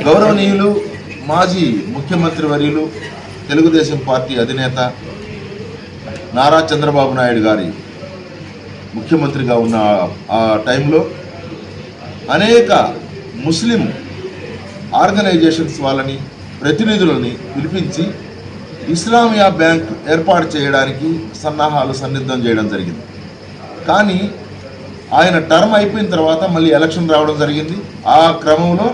గౌరవనీయులు మాజీ ముఖ్యమంత్రి వర్యులు తెలుగుదేశం పార్టీ అధినేత నారా చంద్రబాబు నాయుడు గారి ముఖ్యమంత్రిగా ఉన్న ఆ టైంలో అనేక ముస్లిం ఆర్గనైజేషన్స్ వాళ్ళని ప్రతినిధులని పిలిపించి ఇస్లామియా బ్యాంక్ ఏర్పాటు చేయడానికి సన్నిద్ధం చేయడం జరిగింది. కానీ ఆయన టర్మ్ అయిపోయిన తర్వాత మళ్ళీ ఎలక్షన్ రావడం జరిగింది. ఆ క్రమంలో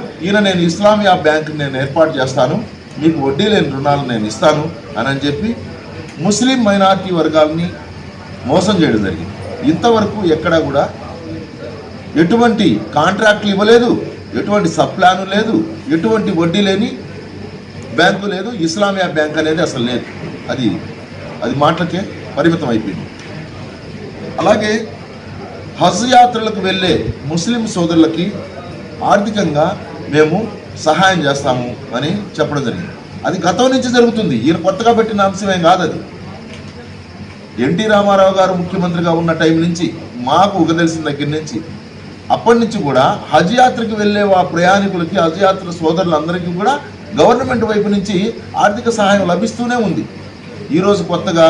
నేను ఇస్లామియా బ్యాంక్ నేను ఏర్పాటు చేస్తాను, మీకు వడ్డీ లేని రుణాలు నేను ఇస్తాను అని చెప్పి ముస్లిం మైనారిటీ వర్గాలని మోసం చేయడం జరిగింది. ఇంతవరకు ఎక్కడా కూడా ఎటువంటి కాంట్రాక్ట్లు ఇవ్వలేదు, ఎటువంటి సప్లాను లేదు, ఎటువంటి వడ్డీ లేని బ్యాంకు లేదు, ఇస్లామియా బ్యాంక్ అనేది అసలు లేదు. అది మాటలకే పరిమితం అయిపోయింది. అలాగే హజ్ యాత్రలకు వెళ్ళే ముస్లిం సోదరులకి ఆర్థికంగా మేము సహాయం చేస్తాము అని చెప్పడం జరిగింది. అది గతం నుంచి జరుగుతుంది, ఈయన కొత్తగా పెట్టిన అంశమేం కాదు. అది ఎన్టీ రామారావు గారు ముఖ్యమంత్రిగా ఉన్న టైం నుంచి మాకు తెలిసిన దగ్గర నుంచి అప్పటి నుంచి కూడా హజ్ యాత్రకు వెళ్ళే ప్రయాణికులకి, హజ్ యాత్ర సోదరులందరికీ కూడా గవర్నమెంట్ వైపు నుంచి ఆర్థిక సహాయం లభిస్తూనే ఉంది. ఈరోజు కొత్తగా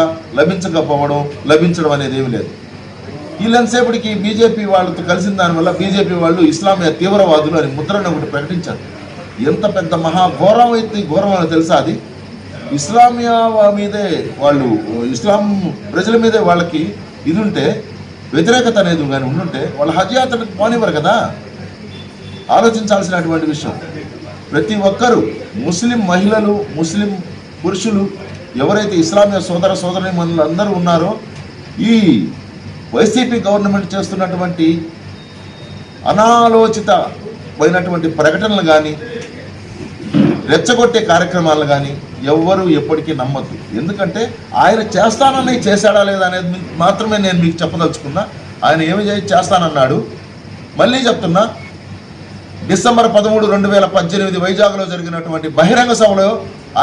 లభించడం అనేది ఏమీ లేదు. వీళ్ళంతసేపటికి బీజేపీ వాళ్ళతో కలిసిన దానివల్ల బీజేపీ వాళ్ళు ఇస్లామియా తీవ్రవాదులు అని ముద్రను ఒకటి ప్రకటించారు. ఎంత పెద్ద ఘోరం అని తెలుసా? అది ఇస్లామియా మీదే వాళ్ళు, ఇస్లాం ప్రజల మీదే వాళ్ళకి ఇది ఉంటే, వ్యతిరేకత అనేది కానీ ఉండుంటే వాళ్ళు హజ్ యాత్రకు పోనివ్వరు కదా. ఆలోచించాల్సినటువంటి విషయం. ప్రతి ఒక్కరూ ముస్లిం మహిళలు, ముస్లిం పురుషులు ఎవరైతే ఇస్లామియా సోదరీమణులు అందరూ ఉన్నారో, ఈ వైసీపీ గవర్నమెంట్ చేస్తున్నటువంటి అనాలోచితమైనటువంటి ప్రకటనలు కానీ, రెచ్చగొట్టే కార్యక్రమాలు కానీ ఎవ్వరూ ఎప్పటికీ నమ్మద్దు. ఎందుకంటే ఆయన చేశాడా లేదా అనేది మాత్రమే నేను మీకు చెప్పదలుచుకున్నా. ఆయన ఏమి చేస్తానన్నాడు. మళ్ళీ చెప్తున్నా, డిసెంబర్ 13, 2018 వైజాగ్లో జరిగినటువంటి బహిరంగ సభలో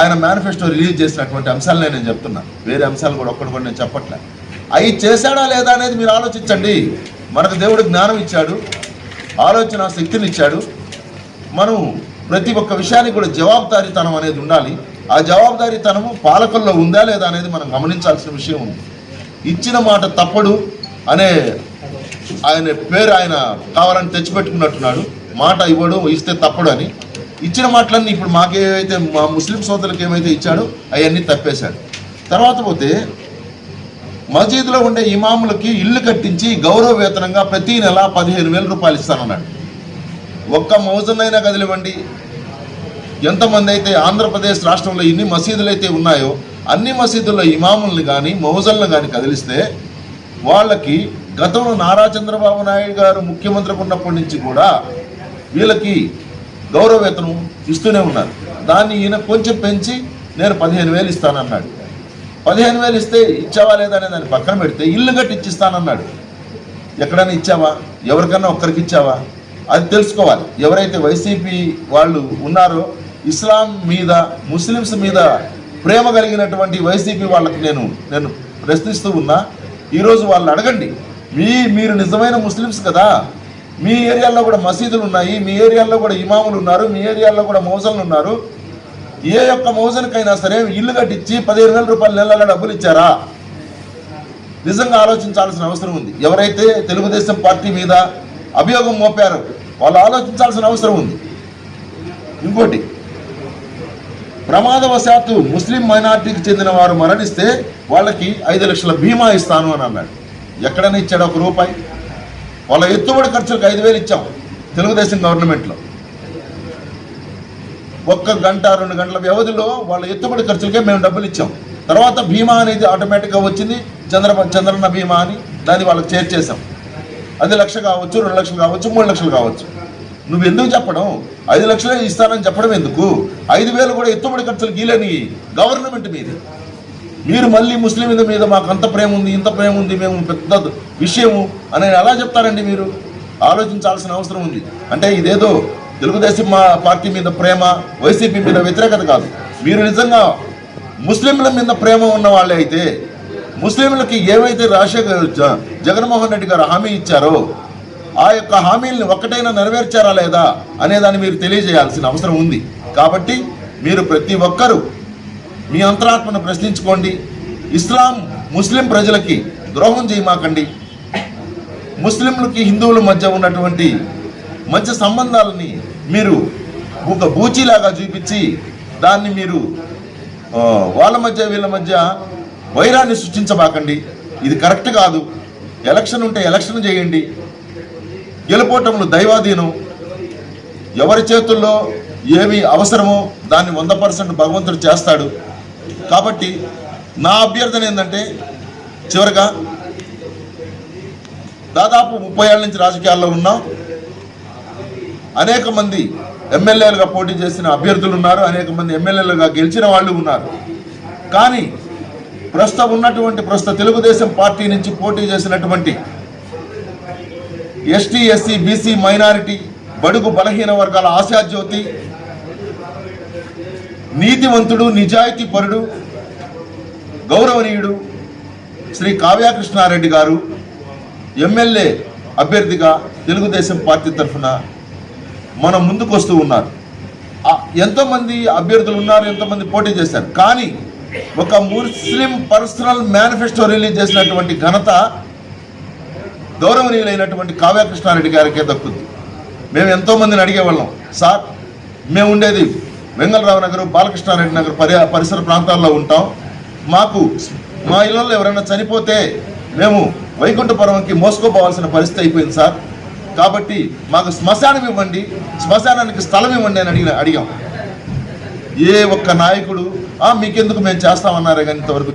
ఆయన మేనిఫెస్టో రిలీజ్ చేసినటువంటి అంశాలనే నేను చెప్తున్నా. వేరే అంశాలు కూడా ఒక్కటి కూడా నేను చెప్పట్లే. అవి చేశాడా లేదా అనేది మీరు ఆలోచించండి. మనకు దేవుడు జ్ఞానం ఇచ్చాడు, ఆలోచన శక్తిని ఇచ్చాడు. మనం ప్రతి ఒక్క విషయానికి కూడా జవాబుదారీతనం అనేది ఉండాలి. ఆ జవాబుదారీతనము పాలకుల్లో ఉందా లేదా అనేది మనం గమనించాల్సిన విషయం ఉంది. ఇచ్చిన మాట తప్పడు అనే ఆయన పేరు ఆయన కావాలని తెచ్చిపెట్టుకున్నట్టున్నాడు. మాట ఇవ్వడు, ఇస్తే తప్పడు అని. ఇచ్చిన మాటలన్నీ ఇప్పుడు మాకేమైతే, మా ముస్లిం సోదరులకు ఏమైతే ఇచ్చాడో అవన్నీ తప్పేశాడు. తర్వాత పోతే మసీదులో ఉండే ఇమాములకి ఇల్లు కట్టించి గౌరవ వేతనంగా ప్రతి నెల 15,000 రూపాయలు ఇస్తానన్నాడు. ఒక్క మౌజన్నైనా కదిలివ్వండి. ఎంతమంది అయితే ఆంధ్రప్రదేశ్ రాష్ట్రంలో ఎన్ని మసీదులు అయితే ఉన్నాయో అన్ని మసీదుల్లో ఇమాముల్ని కానీ మౌజన్లను కానీ కదిలిస్తే వాళ్ళకి గతంలో నారా చంద్రబాబు నాయుడు గారు ముఖ్యమంత్రి ఉన్నప్పటి నుంచి కూడా వీళ్ళకి గౌరవ వేతనం ఇస్తూనే ఉన్నారు. దాన్ని ఈయన కొంచెం పెంచి నేను 15,000 ఇస్తానన్నాడు. 15,000 ఇస్తే ఇచ్చావా లేదా అనే దాన్ని పక్కన పెడితే ఇల్లు కట్టి ఇచ్చిస్తానన్నాడు. ఎక్కడైనా ఇచ్చావా? ఎవరికన్నా ఒక్కరికి ఇచ్చావా? అది తెలుసుకోవాలి. ఎవరైతే వైసీపీ వాళ్ళు ఉన్నారో, ఇస్లాం మీద, ముస్లిమ్స్ మీద ప్రేమ కలిగినటువంటి వైసీపీ వాళ్ళకి నేను ప్రశ్నిస్తూ ఉన్నా. ఈరోజు వాళ్ళు అడగండి, మీరు నిజమైన ముస్లిమ్స్ కదా, మీ ఏరియాలో కూడా మసీదులు ఉన్నాయి, మీ ఏరియాలో కూడా ఇమాములు ఉన్నారు, మీ ఏరియాలో కూడా మౌజన్లు ఉన్నారు. ఏ యొక్క మౌజన్కైనా సరే ఇల్లు కట్టించి 15,000 రూపాయలు నెలల డబ్బులు ఇచ్చారా? నిజంగా ఆలోచించాల్సిన అవసరం ఉంది. ఎవరైతే తెలుగుదేశం పార్టీ మీద అభియోగం మోపారో వాళ్ళు ఆలోచించాల్సిన అవసరం ఉంది. ఇంకోటి, ప్రమాదవశాత్తు ముస్లిం మైనార్టీకి చెందిన వారు మరణిస్తే వాళ్ళకి 5 లక్షల బీమా ఇస్తాను అని అన్నాడు. ఎక్కడైనా ఇచ్చాడు 1 రూపాయి? వాళ్ళ ఎత్తుబడి ఖర్చులకు 5,000 ఇచ్చాం తెలుగుదేశం గవర్నమెంట్లో. 1 గంట 2 గంటల వ్యవధిలో వాళ్ళ ఎత్తుబడి ఖర్చులకే మేము డబ్బులు ఇచ్చాం. తర్వాత బీమా అనేది ఆటోమేటిక్గా వచ్చింది, చంద్రన్న బీమా అని, దాన్ని వాళ్ళకి చేర్చేసాం. అది 1 లక్ష కావచ్చు, 2 లక్షలు కావచ్చు, 3 లక్షలు కావచ్చు. నువ్వు ఎందుకు చెప్పడం? 5 లక్షలే ఇస్తానని చెప్పడం ఎందుకు? 5,000 కూడా ఎత్తుబడి ఖర్చులు గీలేని గవర్నమెంట్ మీది. మీరు మళ్ళీ ముస్లింల మీద మాకు అంత ప్రేమ ఉంది, ఇంత ప్రేమ ఉంది, మేము పెద్ద విషయము అని ఎలా చెప్తారండి? మీరు ఆలోచించాల్సిన అవసరం ఉంది. అంటే ఇదేదో తెలుగుదేశం పార్టీ మీద ప్రేమ, వైసీపీ మీద వ్యతిరేకత కాదు. మీరు నిజంగా ముస్లింల మీద ప్రేమ ఉన్న వాళ్ళే అయితే, ముస్లింలకి ఏవైతే జగన్మోహన్ రెడ్డి గారు హామీ ఇచ్చారో ఆ యొక్క హామీల్ని ఒక్కటైనా నెరవేర్చారా లేదా అనేదాన్ని మీరు తెలియజేయాల్సిన అవసరం ఉంది. కాబట్టి మీరు ప్రతి ఒక్కరూ మీ అంతరాత్మను ప్రశ్నించుకోండి. ఇస్లాం ముస్లిం ప్రజలకి ద్రోహం చేయమాకండి. ముస్లింలకి హిందువుల మధ్య ఉన్నటువంటి మంచి సంబంధాలని మీరు ఒక బూచీలాగా చూపించి దాన్ని మీరు వాళ్ళ మధ్య వీళ్ళ మధ్య వైరాన్ని సృష్టించబాకండి. ఇది కరెక్ట్ కాదు. ఎలక్షన్ ఉంటే ఎలక్షన్ చేయండి. గెలుపోవటంలో దైవాధీనం. ఎవరి చేతుల్లో ఏమి అవసరమో దాన్ని 100% భగవంతుడు చేస్తాడు. కాబట్టి నా అభ్యర్థన ఏంటంటే, చివరిగా దాదాపు 30 ఏళ్ళ నుంచి రాజకీయాల్లో ఉన్నాం. అనేక మంది ఎమ్మెల్యేలుగా పోటీ చేసిన అభ్యర్థులు ఉన్నారు, అనేక మంది ఎమ్మెల్యేలుగా గెలిచిన వాళ్ళు ఉన్నారు. కానీ ప్రస్తుత తెలుగుదేశం పార్టీ నుంచి పోటీ చేసినటువంటి ఎస్టీ, ఎస్సీ, బీసీ, మైనారిటీ, బడుగు బలహీన వర్గాల ఆశాజ్యోతి, నీతివంతుడు, నిజాయితీ పరుడు, గౌరవనీయుడు శ్రీ కావ్యకృష్ణారెడ్డి గారు ఎమ్మెల్యే అభ్యర్థిగా తెలుగుదేశం పార్టీ తరఫున మనం ముందుకు వస్తూ ఉన్నారు. ఎంతోమంది అభ్యర్థులు ఉన్నారు, ఎంతోమంది పోటీ చేశారు. కానీ ఒక ముస్లిం పర్సనల్ మేనిఫెస్టో రిలీజ్ చేసినటువంటి ఘనత గౌరవనీయులైనటువంటి కావ్యకృష్ణారెడ్డి గారికే దక్కుద్ది. మేము ఎంతోమందిని అడిగేవాళ్ళం, సార్ మేము ఉండేది వెంగళరావు నగర్, బాలకృష్ణారెడ్డి నగర్ పరిసర ప్రాంతాల్లో ఉంటాం. మాకు మా ఇళ్లలో ఎవరైనా చనిపోతే మేము వైకుంఠపురంకి మోసుకోపోవాల్సిన పరిస్థితి అయిపోయింది సార్. కాబట్టి మాకు శ్మశానం ఇవ్వండి, శ్మశానానికి స్థలం ఇవ్వండి అని అడిగాం. ఏ ఒక్క నాయకుడు మీకెందుకు మేము చేస్తామన్నారే కానీ ఇంతవరకు